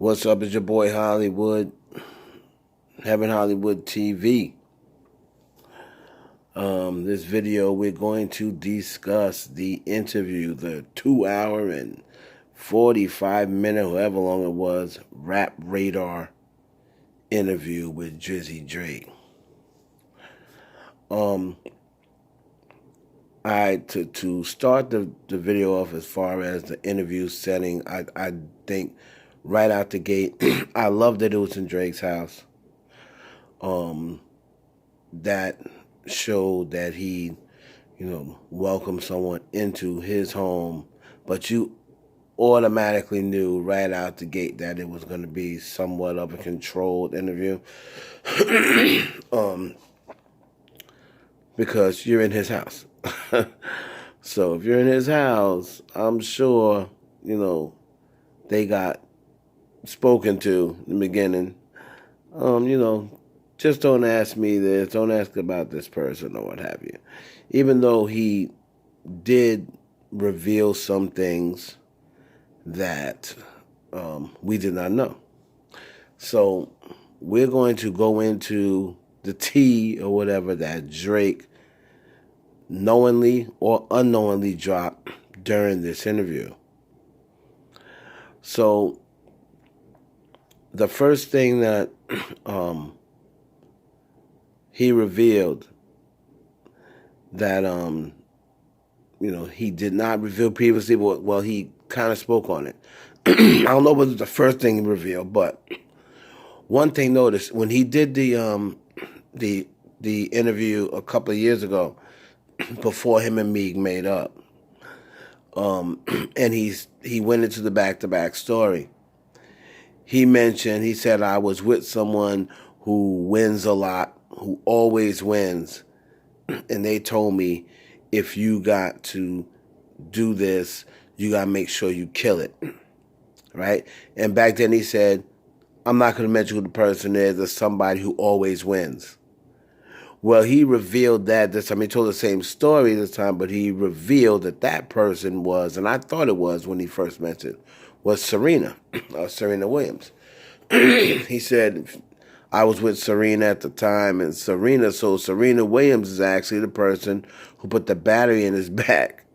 What's up? It's your boy Hollywood, having Hollywood TV. This video, we're going to discuss the interview, the 2 hour and 45 minute, however long it was, Rap Radar interview with Drizzy Drake. To start the video off as far as the interview setting, I think right out the gate, I love that it was in Drake's house. That showed that he, welcomed someone into his home, but you automatically knew right out the gate that it was going to be somewhat of a controlled interview. Because you're in his house. So if you're in his house, I'm sure, they got spoken to in the beginning. Just don't ask me this, don't ask about this person or what have you. Even though he did reveal some things that we did not know. So we're going to go into the tea or whatever that Drake knowingly or unknowingly dropped during this interview. So the first thing that he revealed that he did not reveal previously, well, he kind of spoke on it. I don't know whether it was the first thing he revealed, but one thing noticed when he did the interview a couple of years ago, before him and Meek made up, and he went into the back-to-back story. He said, I was with someone who wins a lot, who always wins, and they told me, if you got to do this, you got to make sure you kill it, right? And back then he said, I'm not going to mention who the person is, there's somebody who always wins. Well, he revealed that this time. He told the same story this time, but he revealed that person was, and I thought it was when he first mentioned, was Serena, Serena Williams. He said, I was with Serena at the time, and Serena Williams is actually the person who put the battery in his back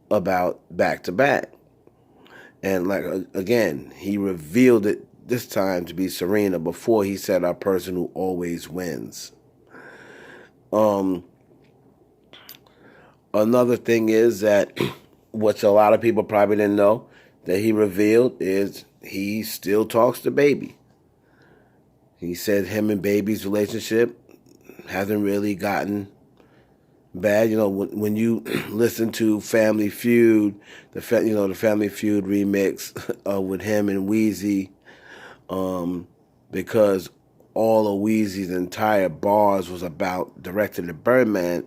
about back-to-back. And again, he revealed it this time to be Serena before he said our person who always wins. Another thing is that, which a lot of people probably didn't know, that he revealed is he still talks to Baby. He said him and Baby's relationship hasn't really gotten bad. When you listen to Family Feud, the Family Feud remix with him and Weezy, because all of Weezy's entire bars was directed at Birdman,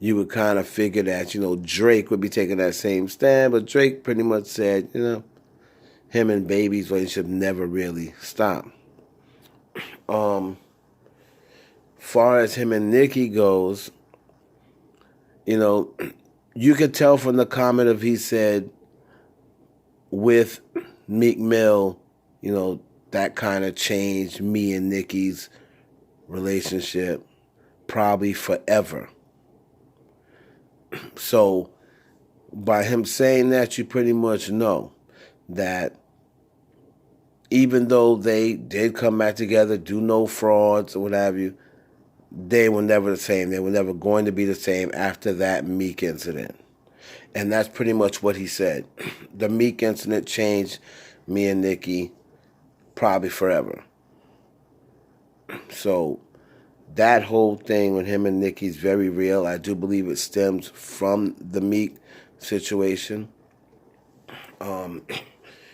you would kind of figure that, Drake would be taking that same stand, but Drake pretty much said, him and Baby's relationship never really stopped. Far as him and Nicki goes, you could tell from the comment of he said with Meek Mill, that kind of changed me and Nicki's relationship probably forever. So by him saying that, you pretty much know that even though they did come back together, do no frauds or what have you, they were never the same. They were never going to be the same after that Meek incident. And that's pretty much what he said. The Meek incident changed me and Nicki probably forever. So that whole thing with him and Nicki is very real. I do believe it stems from the Meek situation.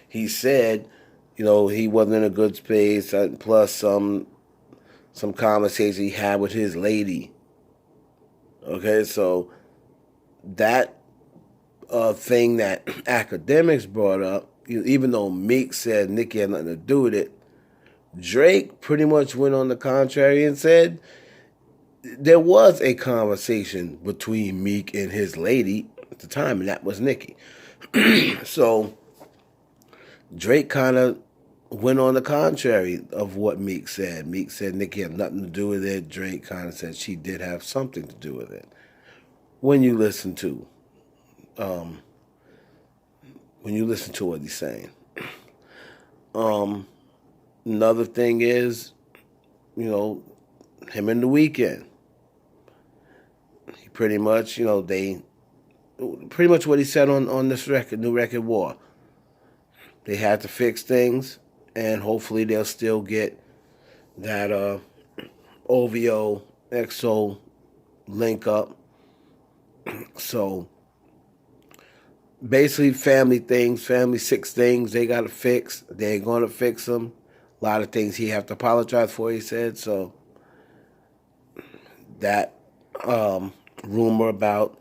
He said, he wasn't in a good space, plus some conversation he had with his lady. Okay, so that thing that academics brought up, even though Meek said Nicki had nothing to do with it, Drake pretty much went on the contrary and said there was a conversation between Meek and his lady at the time, and that was Nicki. So Drake kind of went on the contrary of what Meek said. Meek said Nicki had nothing to do with it. Drake kind of said she did have something to do with it. When you listen to, um, when you listen to what he's saying, another thing is, you know, him and The Weeknd. He pretty much, they pretty much what he said on this record, New Record War. They had to fix things, and hopefully they'll still get that OVO XO link up. So basically, family six things they got to fix. They're going to fix them. A lot of things he have to apologize for, he said. So that rumor about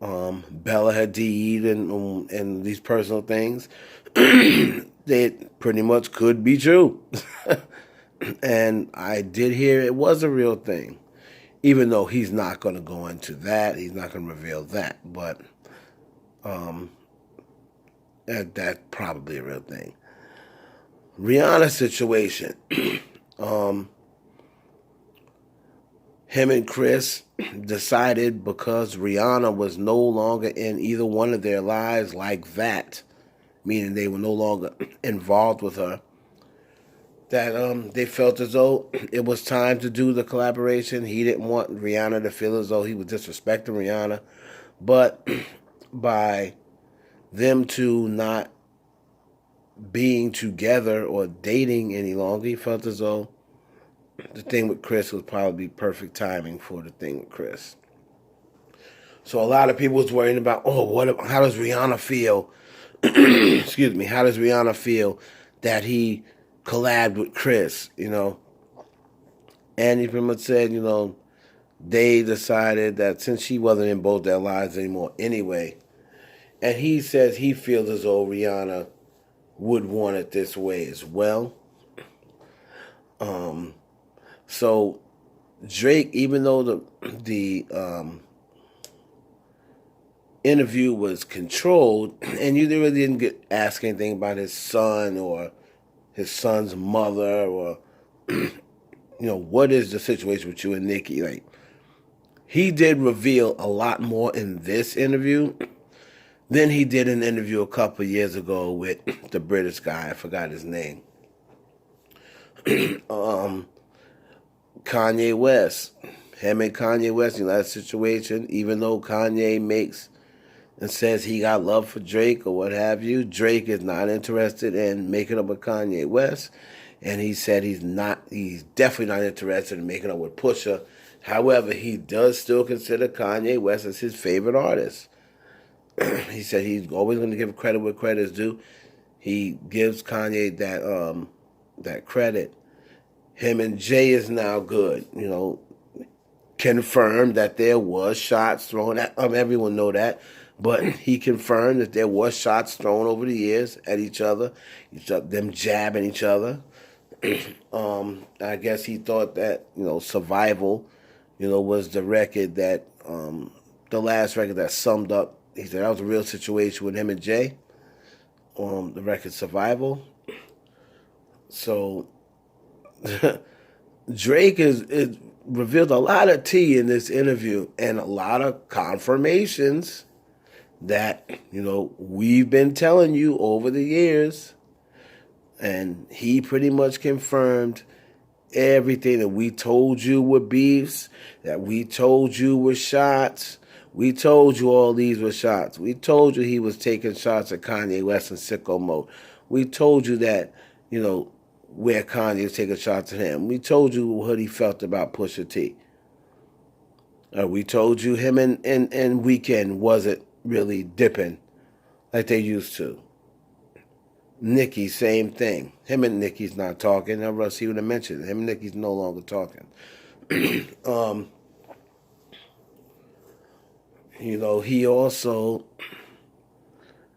Bella Hadid and these personal things, they pretty much could be true. And I did hear it was a real thing, even though he's not going to go into that. He's not going to reveal that, but that's probably a real thing. Rihanna situation. Him and Chris decided, because Rihanna was no longer in either one of their lives like that, meaning they were no longer involved with her, that they felt as though it was time to do the collaboration. He didn't want Rihanna to feel as though he was disrespecting Rihanna. But by them two not being together or dating any longer, he felt as though the thing with Chris was probably perfect timing for the thing with Chris. So a lot of people was worrying about, how does Rihanna feel? Excuse me, how does Rihanna feel that he collabed with Chris, And he pretty much said, they decided that since she wasn't in both their lives anymore anyway, and he says he feels as though Rihanna would want it this way as well. So Drake, even though the interview was controlled, and you really didn't get asked anything about his son or his son's mother, or what is the situation with you and Nicki? Like, he did reveal a lot more in this interview than he did in an interview a couple of years ago with the British guy. I forgot his name. Kanye West. Him and Kanye West, that situation, even though Kanye makes and says he got love for Drake or what have you, Drake is not interested in making up with Kanye West. And he said he's definitely not interested in making up with Pusha. However, he does still consider Kanye West as his favorite artist. He said he's always going to give credit where credit is due. He gives Kanye that credit. Him and Jay is now good, confirmed that there was shots thrown at everyone know that, but he confirmed that there was shots thrown over the years at each other, them jabbing each other. I guess he thought that, Survival, was the record that, the last record that summed up, he said that was a real situation with him and Jay, the record Survival. So Drake is revealed a lot of tea in this interview and a lot of confirmations that, we've been telling you over the years. And he pretty much confirmed everything that we told you were beefs, that we told you were shots. We told you all these were shots. We told you he was taking shots at Kanye West in Sicko Mode. We told you that, where Kanye was taking shots at him. We told you what he felt about Pusha T. We told you him and Weeknd wasn't really dipping like they used to. Nicki, same thing. Him and Nicki's not talking. Russ, he would have mentioned him and Nicki's no longer talking. He also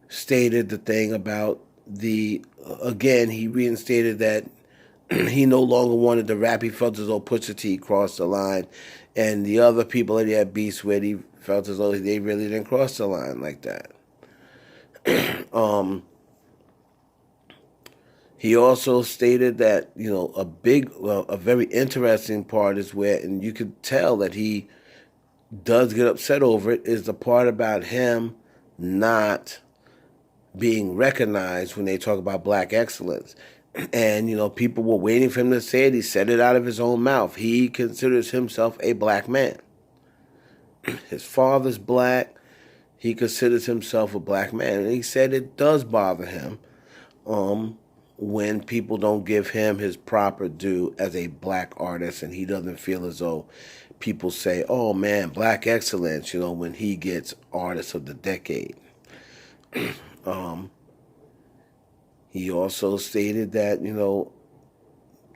stated the thing about he reinstated that he no longer wanted to rap. He felt as though Pusha T crossed the line. And the other people that he had beefs with, he felt as though they really didn't cross the line like that. He also stated that, a very interesting part is where, and you could tell that he does get upset over it, is the part about him not being recognized when they talk about black excellence. And, people were waiting for him to say it. He said it out of his own mouth. He considers himself a black man. His father's black. He considers himself a black man. And he said it does bother him when people don't give him his proper due as a black artist, and he doesn't feel as though people say, oh man, black excellence, when he gets artist of the decade. He also stated that,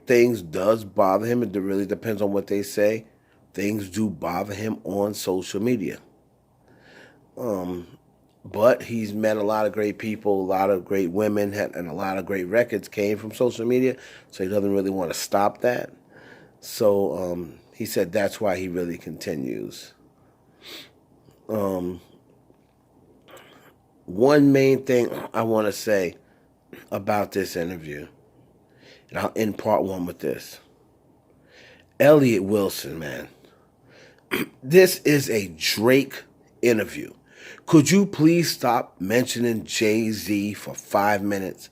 things does bother him. It really depends on what they say. Things do bother him on social media. But he's met a lot of great people, a lot of great women, and a lot of great records came from social media, so he doesn't really want to stop that. So he said that's why he really continues. One main thing I want to say about this interview, and I'll end part one with this. Elliott Wilson, man. This is a Drake interview. Could you please stop mentioning Jay-Z for 5 minutes?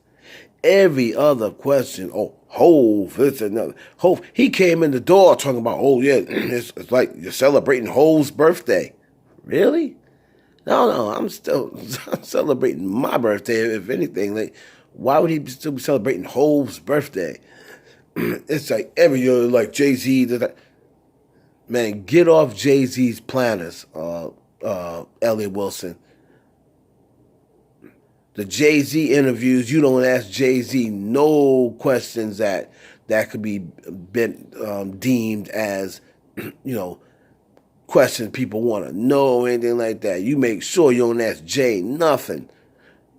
Every other question, Hove, it's another. Hove, he came in the door talking about, it's like you're celebrating Hove's birthday. Really? No, I'm celebrating my birthday, if anything. Like, why would he still be celebrating Hove's birthday? It's like every year, like Jay-Z. Man, get off Jay-Z's planners, Elliott Wilson. The Jay-Z interviews, you don't ask Jay-Z no questions that could be deemed as, questions people want to know, anything like that. You make sure you don't ask Jay nothing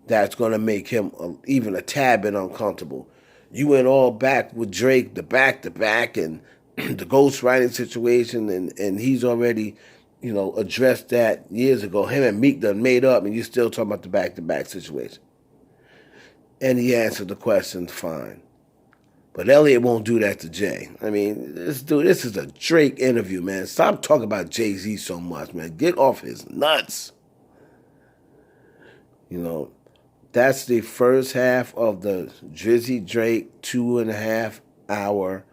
that's going to make him even a tad bit uncomfortable. You went all back with Drake, the back-to-back, and the ghostwriting situation, and he's already, addressed that years ago. Him and Meek done made up, and you're still talking about the back-to-back situation. And he answered the question fine. But Elliott won't do that to Jay. I mean, this is a Drake interview, man. Stop talking about Jay-Z so much, man. Get off his nuts. That's the first half of the Drizzy Drake 2.5 hour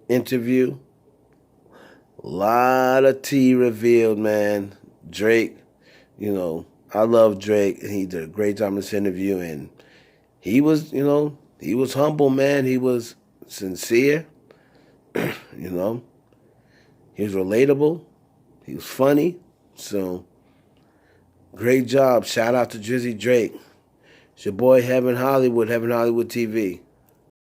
interview. A lot of tea revealed, man. Drake, I love Drake, and he did a great job in this interview, and he was, he was humble, man. He was sincere, He was relatable. He was funny. So, great job. Shout out to Drizzy Drake. It's your boy, Heaven Hollywood TV.